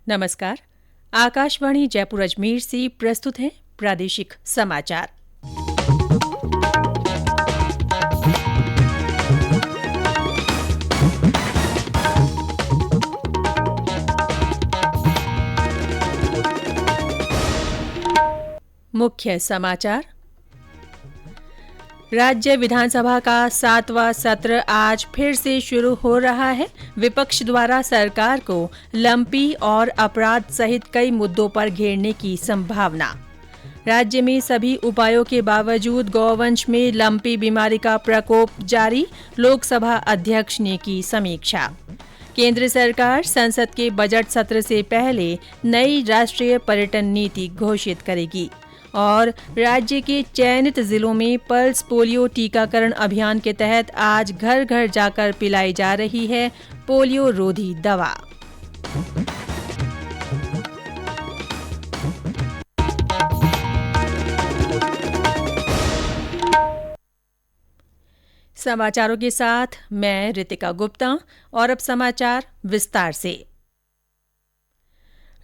नमस्कार। आकाशवाणी जयपुर अजमेर से प्रस्तुत है प्रादेशिक समाचार। मुख्य समाचार। राज्य विधानसभा का 7वां सत्र आज फिर से शुरू हो रहा है। विपक्ष द्वारा सरकार को लंपी और अपराध सहित कई मुद्दों पर घेरने की संभावना। राज्य में सभी उपायों के बावजूद गौवंश में लंपी बीमारी का प्रकोप जारी। लोकसभा अध्यक्ष ने की समीक्षा। केंद्र सरकार संसद के बजट सत्र से पहले नई राष्ट्रीय पर्यटन नीति घोषित करेगी। और राज्य के चयनित जिलों में पल्स पोलियो टीकाकरण अभियान के तहत आज घर घर जाकर पिलाई जा रही है पोलियो रोधी दवा। समाचारों के साथ मैं रितिका गुप्ता। और अब समाचार विस्तार से।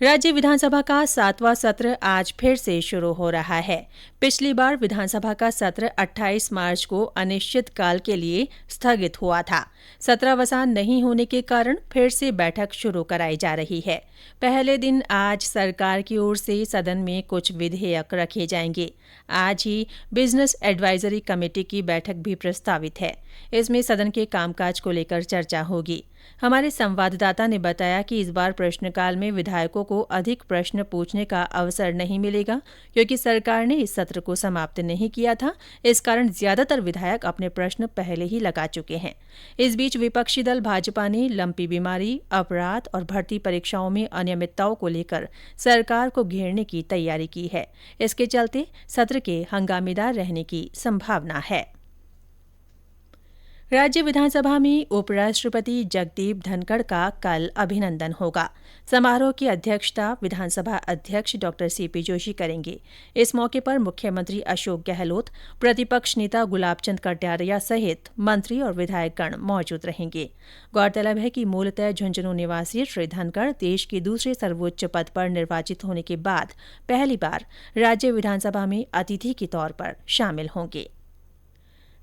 राज्य विधानसभा का 7वां सत्र आज फिर से शुरू हो रहा है। पिछली बार विधानसभा का सत्र 28 मार्च को अनिश्चितकाल के लिए स्थगित हुआ था। सत्रावसान नहीं होने के कारण फिर से बैठक शुरू कराई जा रही है। पहले दिन आज सरकार की ओर से सदन में कुछ विधेयक रखे जाएंगे। आज ही बिजनेस एडवाइजरी कमेटी की बैठक भी प्रस्तावित है। इसमें सदन के कामकाज को लेकर चर्चा होगी। हमारे संवाददाता ने बताया कि इस बार प्रश्नकाल में विधायकों को अधिक प्रश्न पूछने का अवसर नहीं मिलेगा, क्योंकि सरकार ने इस सत्र को समाप्त नहीं किया था। इस कारण ज्यादातर विधायक अपने प्रश्न पहले ही लगा चुके हैं। इस बीच विपक्षी दल भाजपा ने लंपी बीमारी, अपराध और भर्ती परीक्षाओं में अनियमितताओं को लेकर सरकार को घेरने की तैयारी की है। इसके चलते सत्र के हंगामेदार रहने की संभावना है। राज्य विधानसभा में उपराष्ट्रपति जगदीप धनखड़ का कल अभिनंदन होगा। समारोह की अध्यक्षता विधानसभा अध्यक्ष डॉ सीपी जोशी करेंगे। इस मौके पर मुख्यमंत्री अशोक गहलोत, प्रतिपक्ष नेता गुलाब चंद कटारिया सहित मंत्री और विधायकगण मौजूद रहेंगे। गौरतलब है कि मूलतः झुंझुनू निवासी श्री धनखड़ देश के दूसरे सर्वोच्च पद पर निर्वाचित होने के बाद पहली बार राज्य विधानसभा में अतिथि के तौर पर शामिल होंगे।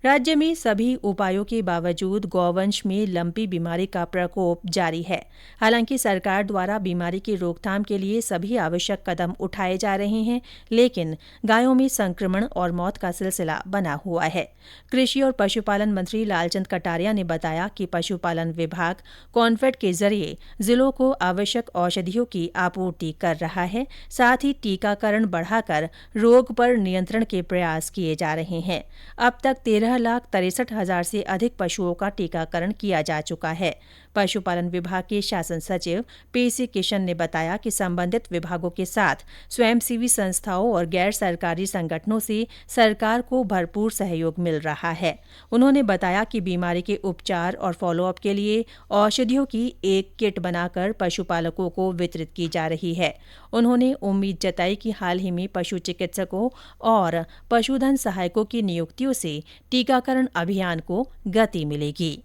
राज्य में सभी उपायों के बावजूद गौवंश में लंपी बीमारी का प्रकोप जारी है। हालांकि सरकार द्वारा बीमारी की रोकथाम के लिए सभी आवश्यक कदम उठाए जा रहे हैं, लेकिन गायों में संक्रमण और मौत का सिलसिला बना हुआ है। कृषि और पशुपालन मंत्री लालचंद कटारिया ने बताया कि पशुपालन विभाग कॉन्फेड के जरिए जिलों को आवश्यक औषधियों की आपूर्ति कर रहा है। साथ ही टीकाकरण बढ़ाकर रोग पर नियंत्रण के प्रयास किए जा रहे हैं। अब तक 13,63,000 से अधिक पशुओं का टीकाकरण किया जा चुका है। पशुपालन विभाग के शासन सचिव पीसी किशन ने बताया कि संबंधित विभागों के साथ स्वयंसेवी संस्थाओं और गैर सरकारी संगठनों से सरकार को भरपूर सहयोग मिल रहा है। उन्होंने बताया कि बीमारी के उपचार और फॉलोअप के लिए औषधियों की एक किट बनाकर पशुपालकों को वितरित की जा रही है। उन्होंने उम्मीद जताई कि हाल ही में पशु चिकित्सकों और पशुधन सहायकों की नियुक्तियों से टीकाकरण अभियान को गति मिलेगी।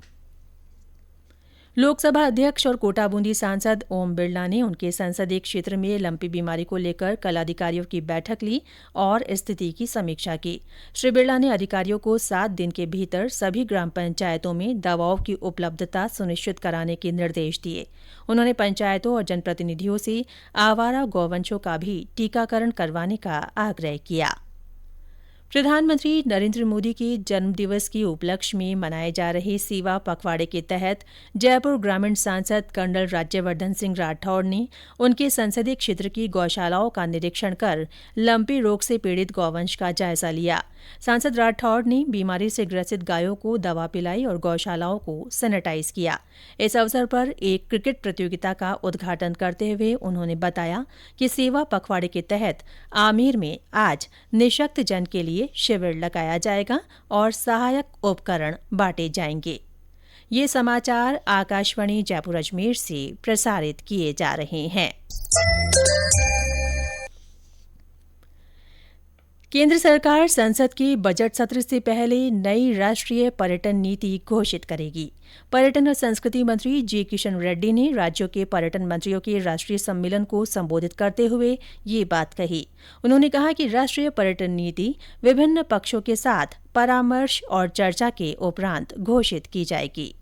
लोकसभा अध्यक्ष और कोटा बूंदी सांसद ओम बिरला ने उनके संसदीय क्षेत्र में लंपी बीमारी को लेकर कल अधिकारियों की बैठक ली और स्थिति की समीक्षा की। श्री बिरला ने अधिकारियों को 7 दिन के भीतर सभी ग्राम पंचायतों में दवाओं की उपलब्धता सुनिश्चित कराने के निर्देश दिए। उन्होंने पंचायतों और जनप्रतिनिधियों से आवारा गौवंशों का भी टीकाकरण करवाने का आग्रह किया। प्रधानमंत्री नरेंद्र मोदी के जन्मदिवस के उपलक्ष्य में मनाए जा रहे सेवा पखवाड़े के तहत जयपुर ग्रामीण सांसद कर्नल राज्यवर्धन सिंह राठौड़ ने उनके संसदीय क्षेत्र की गौशालाओं का निरीक्षण कर लंपी रोग से पीड़ित गौवंश का जायजा लिया। सांसद राठौड़ ने बीमारी से ग्रसित गायों को दवा पिलाई और गौशालाओं को सैनिटाइज किया। इस अवसर पर एक क्रिकेट प्रतियोगिता का उद्घाटन करते हुए उन्होंने बताया कि सेवा पखवाड़े के तहत आमेर में आज निःशक्त जन के लिए शिविर लगाया जाएगा और सहायक उपकरण बांटे जाएंगे। ये समाचार आकाशवाणी जयपुर अजमेर से प्रसारित किए जा रहे हैं। केंद्र सरकार संसद के बजट सत्र से पहले नई राष्ट्रीय पर्यटन नीति घोषित करेगी। पर्यटन और संस्कृति मंत्री जी किशन रेड्डी ने राज्यों के पर्यटन मंत्रियों के राष्ट्रीय सम्मेलन को संबोधित करते हुए ये बात कही। उन्होंने कहा कि राष्ट्रीय पर्यटन नीति विभिन्न पक्षों के साथ परामर्श और चर्चा के उपरांत घोषित की जाएगी।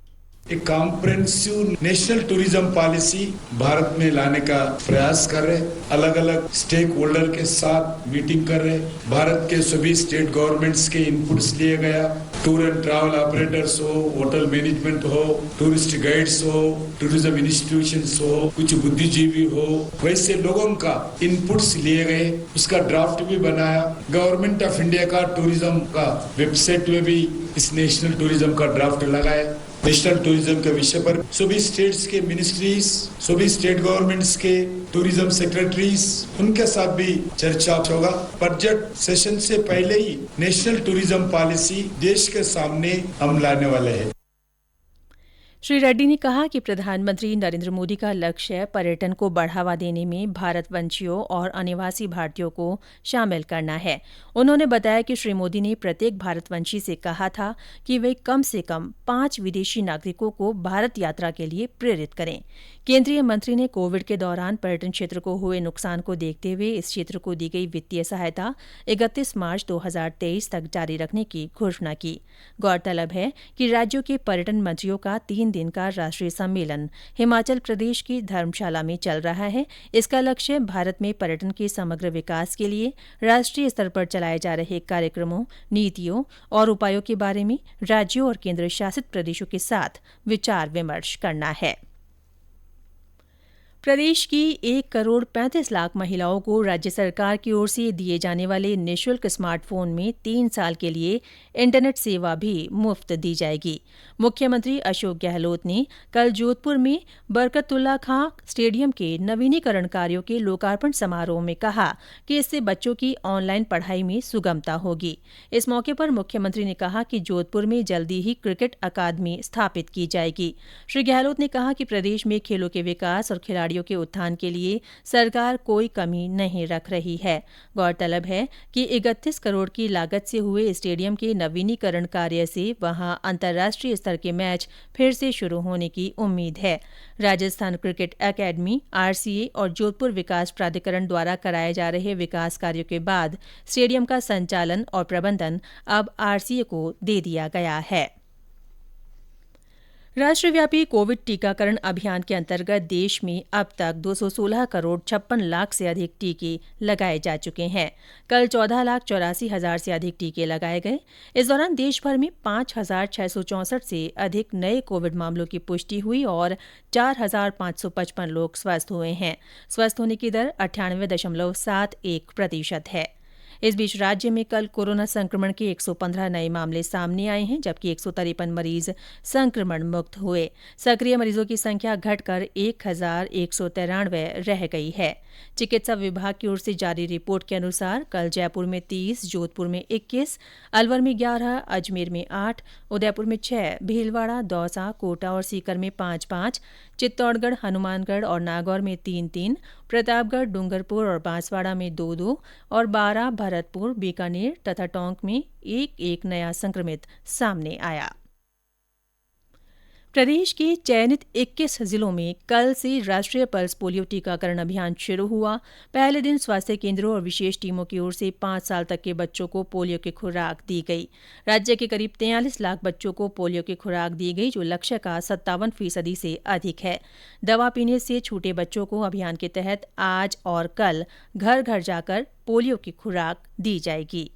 एक comprehensive national tourism policy Bharat में लाने का प्रयास कर रहे, अलग अलग स्टेक होल्डर के साथ मीटिंग कर रहे, भारत के सभी स्टेट गवर्नमेंट्स के इनपुट्स लिए गया, टूर एंड ट्रैवल ऑपरेटर्स हो, होटल मैनेजमेंट हो, टूरिस्ट गाइड्स हो, टूरिज्म इंस्टीट्यूशंस हो, कुछ बुद्धिजीवी हो, वैसे लोगों का इनपुट्स लिए गए, उसका ड्राफ्ट भी बनाया। गवर्नमेंट ऑफ इंडिया का टूरिज्म का वेबसाइट में भी इस नेशनल टूरिज्म का ड्राफ्ट लगाया। नेशनल टूरिज्म के विषय पर सभी स्टेट्स के मिनिस्ट्रीज, सभी स्टेट गवर्नमेंट्स के टूरिज्म सेक्रेटरीज, उनके साथ भी चर्चा होगा। बजट सेशन से पहले ही नेशनल टूरिज्म पॉलिसी देश के सामने हम लाने वाले हैं। श्री रेड्डी ने कहा कि प्रधानमंत्री नरेंद्र मोदी का लक्ष्य पर्यटन को बढ़ावा देने में भारतवंशियों और अनिवासी भारतीयों को शामिल करना है। उन्होंने बताया कि श्री मोदी ने प्रत्येक भारतवंशी से कहा था कि वे कम से कम 5 विदेशी नागरिकों को भारत यात्रा के लिए प्रेरित करें। केंद्रीय मंत्री ने कोविड के दौरान पर्यटन क्षेत्र को हुए नुकसान को देखते हुए इस क्षेत्र को दी गई वित्तीय सहायता 31 मार्च 2023 तक जारी रखने की घोषणा की। गौरतलब है कि राज्यों के पर्यटन मंत्रियों का 3 दिन का राष्ट्रीय सम्मेलन हिमाचल प्रदेश की धर्मशाला में चल रहा है। इसका लक्ष्य भारत में पर्यटन के समग्र विकास के लिए राष्ट्रीय स्तर पर चलाए जा रहे कार्यक्रमों, नीतियों और उपायों के बारे में राज्यों और केंद्र शासित प्रदेशों के साथ विचार विमर्श करना है। प्रदेश की 1,35,00,000 महिलाओं को राज्य सरकार की ओर से दिए जाने वाले निःशुल्क स्मार्टफोन में 3 साल के लिए इंटरनेट सेवा भी मुफ्त दी जाएगी। मुख्यमंत्री अशोक गहलोत ने कल जोधपुर में बरकतुल्ला खां स्टेडियम के नवीनीकरण कार्यों के लोकार्पण समारोह में कहा कि इससे बच्चों की ऑनलाइन पढ़ाई में सुगमता होगी। इस मौके पर मुख्यमंत्री ने कहा कि जोधपुर में जल्दी ही क्रिकेट अकादमी स्थापित की जाएगी। श्री गहलोत ने कहा कि प्रदेश में खेलों के विकास और खिलाड़ियों के उत्थान के लिए सरकार कोई कमी नहीं रख रही है। गौरतलब है कि 31 करोड़ की लागत से हुए स्टेडियम के नवीनीकरण कार्य से वहां अंतर्राष्ट्रीय स्तर के मैच फिर से शुरू होने की उम्मीद है। राजस्थान क्रिकेट अकादमी, आरसीए और जोधपुर विकास प्राधिकरण द्वारा कराए जा रहे विकास कार्यों के बाद स्टेडियम का संचालन और प्रबंधन अब आरसीए को दे दिया गया है। राष्ट्रव्यापी कोविड टीकाकरण अभियान के अंतर्गत देश में अब तक 216 करोड़ 56 लाख से अधिक टीके लगाए जा चुके हैं। कल 14,84,000 से अधिक टीके लगाए गए। इस दौरान देश भर में 5,664 से अधिक नए कोविड मामलों की पुष्टि हुई और 4,555 लोग स्वस्थ हुए हैं। स्वस्थ होने की दर 98.71% है। इस बीच राज्य में कल कोरोना संक्रमण के 115 नए मामले सामने आए हैं, जबकि 153 मरीज संक्रमण मुक्त हुए। सक्रिय मरीजों की संख्या घटकर 1,193 रह गई है। चिकित्सा विभाग की ओर से जारी रिपोर्ट के अनुसार कल जयपुर में 30, जोधपुर में 21, अलवर में 11, अजमेर में 8, उदयपुर में 6, भीलवाड़ा, दौसा, कोटा और सीकर में 5-5, चित्तौड़गढ़, हनुमानगढ़ और नागौर में 3-3, प्रतापगढ़, डूंगरपुर और बांसवाड़ा में 2-2 और बारां, भरतपुर, बीकानेर तथा टोंक में 1-1 नया संक्रमित सामने आया। प्रदेश के चयनित 21 जिलों में कल से राष्ट्रीय पल्स पोलियो टीकाकरण अभियान शुरू हुआ। पहले दिन स्वास्थ्य केंद्रों और विशेष टीमों की ओर से 5 साल तक के बच्चों को पोलियो की खुराक दी गई। राज्य के करीब 43 लाख बच्चों को पोलियो की खुराक दी गई, जो लक्ष्य का 57% से अधिक है। दवा पीने से छूटे बच्चों को अभियान के तहत आज और कल घर घर जाकर पोलियो की खुराक दी जाएगी।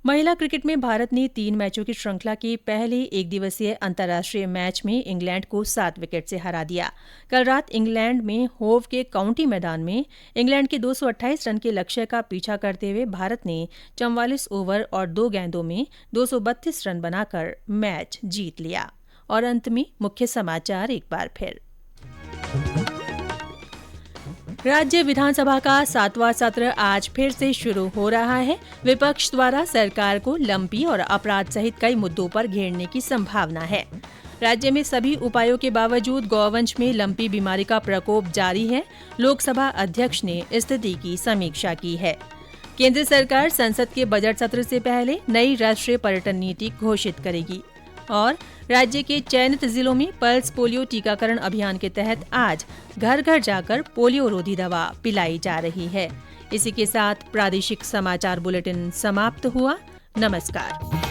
महिला क्रिकेट में भारत ने 3 मैचों की श्रृंखला के पहले एकदिवसीय अंतर्राष्ट्रीय मैच में इंग्लैंड को 7 विकेट से हरा दिया। कल रात इंग्लैंड में होव के काउंटी मैदान में इंग्लैंड के 228 रन के लक्ष्य का पीछा करते हुए भारत ने 44 ओवर और 2 गेंदों में 232 रन बनाकर मैच जीत लिया। और अंत में मुख्य समाचार एक बार फिर। राज्य विधानसभा का 7वां सत्र आज फिर से शुरू हो रहा है। विपक्ष द्वारा सरकार को लंपी और अपराध सहित कई मुद्दों पर घेरने की संभावना है। राज्य में सभी उपायों के बावजूद गौवंश में लंपी बीमारी का प्रकोप जारी है। लोकसभा अध्यक्ष ने स्थिति की समीक्षा की है। केंद्र सरकार संसद के बजट सत्र से पहले नई राष्ट्रीय पर्यटन नीति घोषित करेगी। और राज्य के चयनित जिलों में पल्स पोलियो टीकाकरण अभियान के तहत आज घर घर जाकर पोलियो रोधी दवा पिलाई जा रही है। इसी के साथ प्रादेशिक समाचार बुलेटिन समाप्त हुआ। नमस्कार।